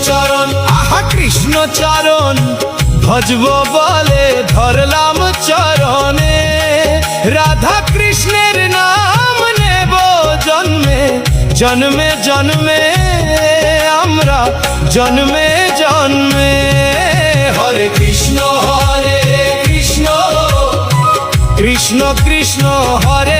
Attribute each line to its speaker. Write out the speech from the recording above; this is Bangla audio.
Speaker 1: চরণ, আহা কৃষ্ণ চরণ ভজব বলে ধরলাম চরণে। রাধা কৃষ্ণের নাম নেব জন্মে জন্মে জন্মে, আমরা জন্মে জন্মে। হরে কৃষ্ণ কৃষ্ণ কৃষ্ণ হরে